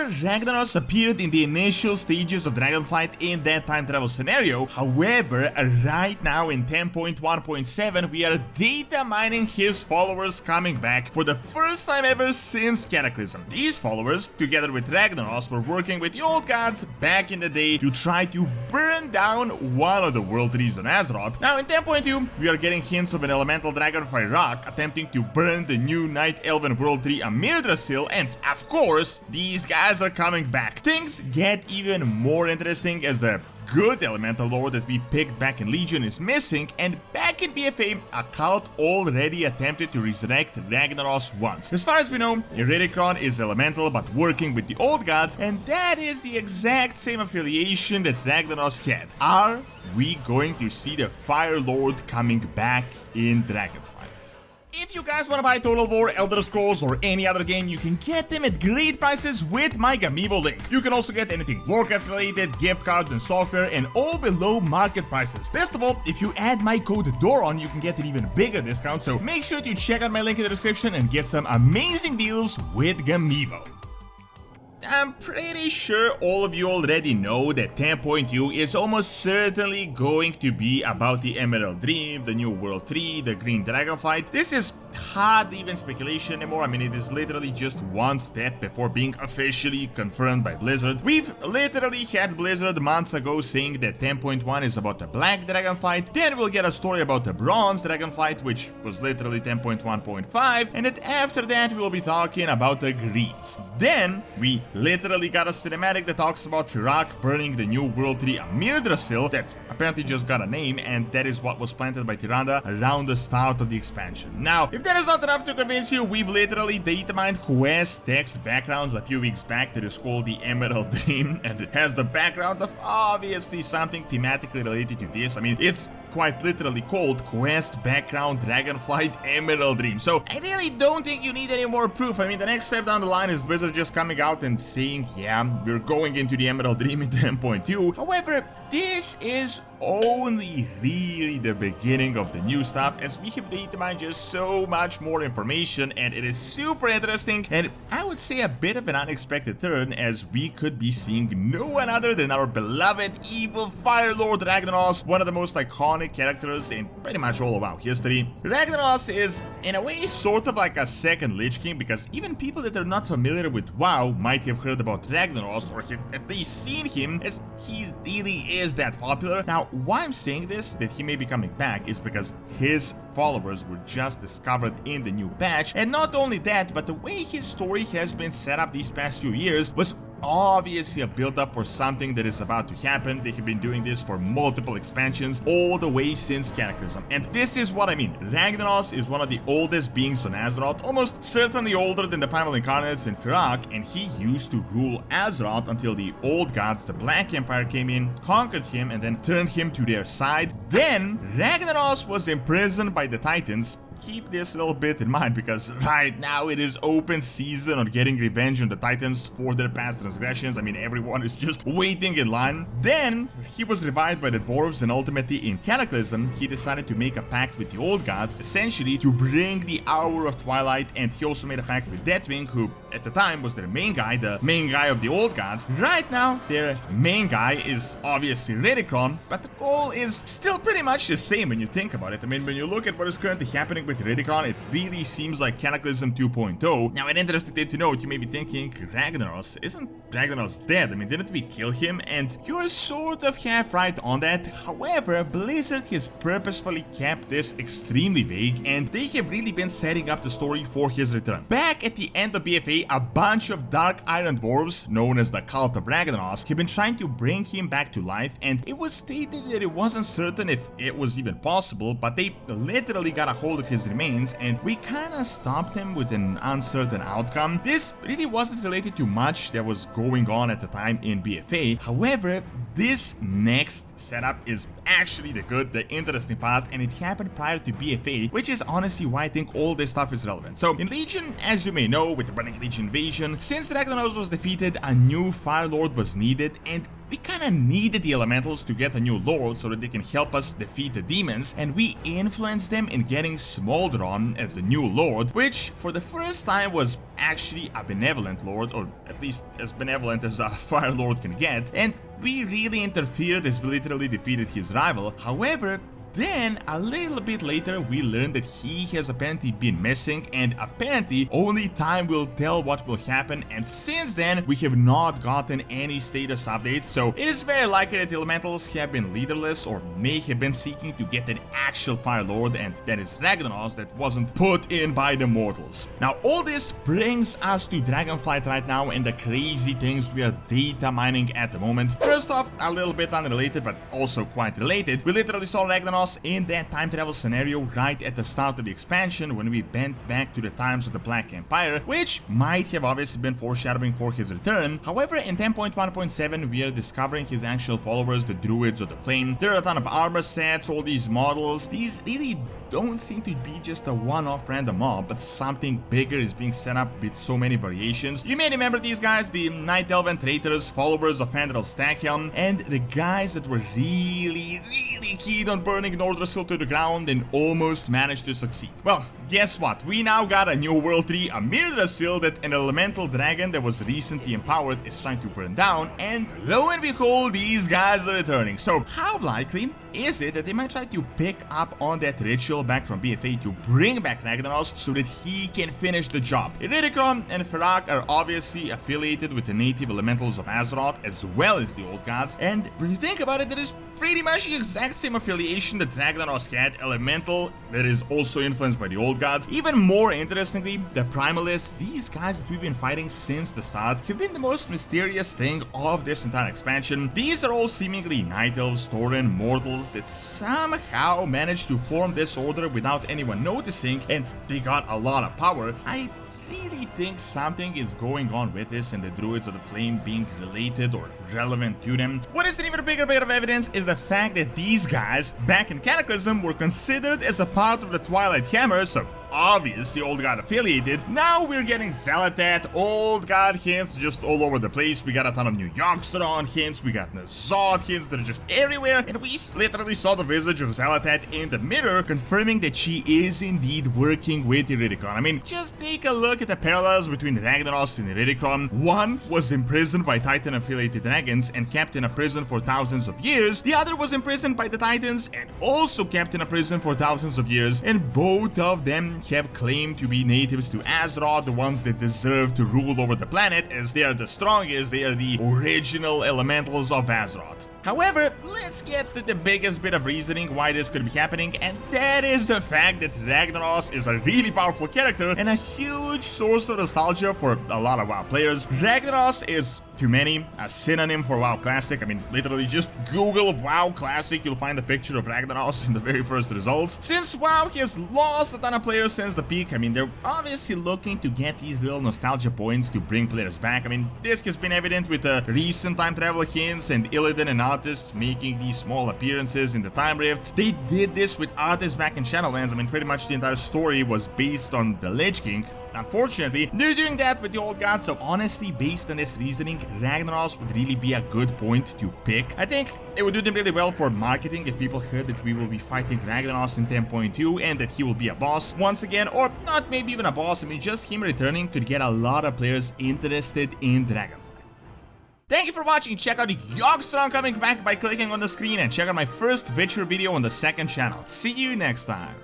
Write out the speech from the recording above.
Ragnaros appeared in the initial stages of Dragonflight in that time travel scenario. However, right now in 10.1.7 we are data mining his followers coming back for the first time ever since Cataclysm. These followers, together with Ragnaros, were working with the old gods back in the day to try to burn down one of the world trees on Azeroth. Now in 10.2 we are getting hints of an elemental dragonfly rock attempting to burn the new Night Elven world tree Amir Drasil, and of course these guys are coming back. Things get even more interesting as the good elemental lore that we picked back in Legion is missing, and back in BFA, a cult already attempted to resurrect Ragnaros once. As far as we know, Iridikron is elemental but working with the old gods, and that is the exact same affiliation that Ragnaros had. Are we going to see the Fire Lord coming back in Dragonflight? If you guys want to buy Total War, Elder Scrolls, or any other game, you can get them at great prices with my Gamivo link. You can also get anything Warcraft related, gift cards and software, and all below market prices. Best of all, if you add my code DORON, you can get an even bigger discount, so make sure to check out my link in the description and get some amazing deals with Gamivo. I'm pretty sure all of you already know that 10.2 is almost certainly going to be about the Emerald Dream, the new World Tree, the Green Dragonflight. This is hardly even speculation anymore. I mean, it is literally just one step before being officially confirmed by Blizzard. We've literally had Blizzard months ago saying that 10.1 is about the Black Dragonflight, then we'll get a story about the Bronze Dragonflight, which was literally 10.1.5, and that after that we'll be talking about the Greens. Then we literally got a cinematic that talks about Firak burning the new world tree Amir Drasil that apparently just got a name, and that is what was planted by Tyrande around the start of the expansion. Now, if that is not enough to convince you, we've literally data mined quest text backgrounds a few weeks back that is called the Emerald Dream, and it has the background of obviously something thematically related to this. I mean, it's quite literally called Quest Background Dragonflight Emerald Dream. So I really don't think you need any more proof. I mean, the next step down the line is Blizzard just coming out and saying, yeah, we're going into the Emerald Dream in 10.2. However, this is only really the beginning of the new stuff, as we have data mined just so much more information, and it is super interesting, and I would say a bit of an unexpected turn, as we could be seeing no one other than our beloved evil Fire Lord Ragnaros, one of the most iconic characters in pretty much all of WoW history. Ragnaros is, in a way, sort of like a second Lich King, because even people that are not familiar with WoW might have heard about Ragnaros, or have at least seen him, as he really is that popular. Now, why I'm saying this, that he may be coming back, is because his followers were just discovered in the new patch, and not only that, but the way his story has been set up these past few years was obviously a build-up for something that is about to happen. They have been doing this for multiple expansions all the way since Cataclysm, and this is what I mean. Ragnaros is one of the oldest beings on Azeroth, almost certainly older than the Primal Incarnates in Firak, and he used to rule Azeroth until the old gods, the Black Empire, came in, conquered him, and then turned him to their side. Then Ragnaros was imprisoned by the Titans. Keep this a little bit in mind, because right now it is open season on getting revenge on the Titans for their past transgressions. I mean, everyone is just waiting in line. Then he was revived by the dwarves, and ultimately in Cataclysm he decided to make a pact with the old gods, essentially to bring the Hour of Twilight, and he also made a pact with Deathwing, who at the time was their main guy, the main guy of the old gods. Right now their main guy is obviously Iridikron, but the goal is still pretty much the same when you think about it. I mean, when you look at what is currently happening with Iridikron, it really seems like Cataclysm 2.0. Now, an interesting thing to note, you may be thinking, Ragnaros, isn't Ragnaros dead? I mean, didn't we kill him? And you're sort of half right on that. However, Blizzard has purposefully kept this extremely vague, and they have really been setting up the story for his return. Back at the end of BFA, a bunch of Dark Iron Dwarves, known as the Cult of Ragnaros, have been trying to bring him back to life, and it was stated that it wasn't certain if it was even possible, but they literally got a hold of his remains, and we kinda stopped him with an uncertain outcome. This really wasn't related to much that was going on at the time in BFA. However, this next setup is actually the interesting part, and it happened prior to BFA, which is honestly why I think all this stuff is relevant. So in Legion, as you may know, with the Burning Legion invasion, since Ragnaros was defeated, a new Fire Lord was needed, and we kinda needed the elementals to get a new lord so that they can help us defeat the demons, and we influenced them in getting Smolderon as the new lord, which for the first time was actually a benevolent lord, or at least as benevolent as a fire lord can get, and we really interfered as we literally defeated his rival. However, then, a little bit later, we learned that he has apparently been missing, and apparently only time will tell what will happen, and since then we have not gotten any status updates, so it is very likely that the elementals have been leaderless or may have been seeking to get an actual Fire Lord, and that is Ragnaros that wasn't put in by the mortals. Now all this brings us to Dragonflight right now and the crazy things we are data mining at the moment. First off, a little bit unrelated but also quite related, we literally saw Ragnaros in that time travel scenario right at the start of the expansion when we went back to the times of the Black Empire, which might have obviously been foreshadowing for his return. However, in 10.1.7 we are discovering his actual followers, the Druids of the Flame. There are a ton of armor sets, all these models. These really don't seem to be just a one-off random mob, but something bigger is being set up with so many variations. You may remember these guys, the Night Elven traitors, followers of Fandral Stackhelm, and the guys that were really keen on burning Nordrassil to the ground and almost managed to succeed. Well, guess what? We now got a new world tree, a Mirdrassil that an elemental dragon that was recently empowered is trying to burn down, and lo and behold, these guys are returning. So how likely is it that they might try to pick up on that ritual back from BFA to bring back Ragnaros so that he can finish the job? Iridikron and Ferak are obviously affiliated with the native elementals of Azeroth as well as the old gods, and when you think about it, that is pretty much the exact same affiliation that Ragnaros had, elemental that is also influenced by the old gods. Even more interestingly, the Primalists, these guys that we've been fighting since the start, have been the most mysterious thing of this entire expansion. These are all seemingly Night Elves, Tauren, mortals that somehow managed to form this order without anyone noticing, and they got a lot of power. I really think something is going on with this and the Druids of the Flame being related or relevant to them. What is an even bigger bit of evidence is the fact that these guys, back in Cataclysm, were considered as a part of the Twilight Hammer, so obviously old god affiliated. Now we're getting Xal'atath, old god hints just all over the place. We got a ton of new Yogg-Saron hints, we got N'Zoth hints that are just everywhere, and we literally saw the visage of Xal'atath in the mirror, confirming that she is indeed working with Iridikron. I mean, just take a look at the parallels between Ragnaros and Iridikron. One was imprisoned by Titan-affiliated dragons and kept in a prison for thousands of years. The other was imprisoned by the Titans and also kept in a prison for thousands of years, and both of them have claimed to be natives to Azeroth, the ones that deserve to rule over the planet, as they are the strongest, they are the original elementals of Azeroth. However, let's get to the biggest bit of reasoning why this could be happening, and that is the fact that Ragnaros is a really powerful character and a huge source of nostalgia for a lot of WoW players. Ragnaros is, to many, a synonym for WoW Classic. I mean, literally just Google WoW Classic, you'll find a picture of Ragnaros in the very first results. Since WoW has lost a ton of players since the peak, I mean, they're obviously looking to get these little nostalgia points to bring players back. I mean, this has been evident with the recent time travel hints and Illidan and artists making these small appearances in the time rifts. They did this with artists back in Shadowlands. I mean, pretty much the entire story was based on the Lich King. Unfortunately, they're doing that with the old gods, so honestly, based on this reasoning, Ragnaros would really be a good point to pick. I think it would do them really well for marketing if people heard that we will be fighting Ragnaros in 10.2 and that he will be a boss once again, or not maybe even a boss. I mean, just him returning could get a lot of players interested in Dragonflight. Thank you for watching. Check out Yogg-Saron coming back by clicking on the screen, and check out my first Witcher video on the second channel. See you next time.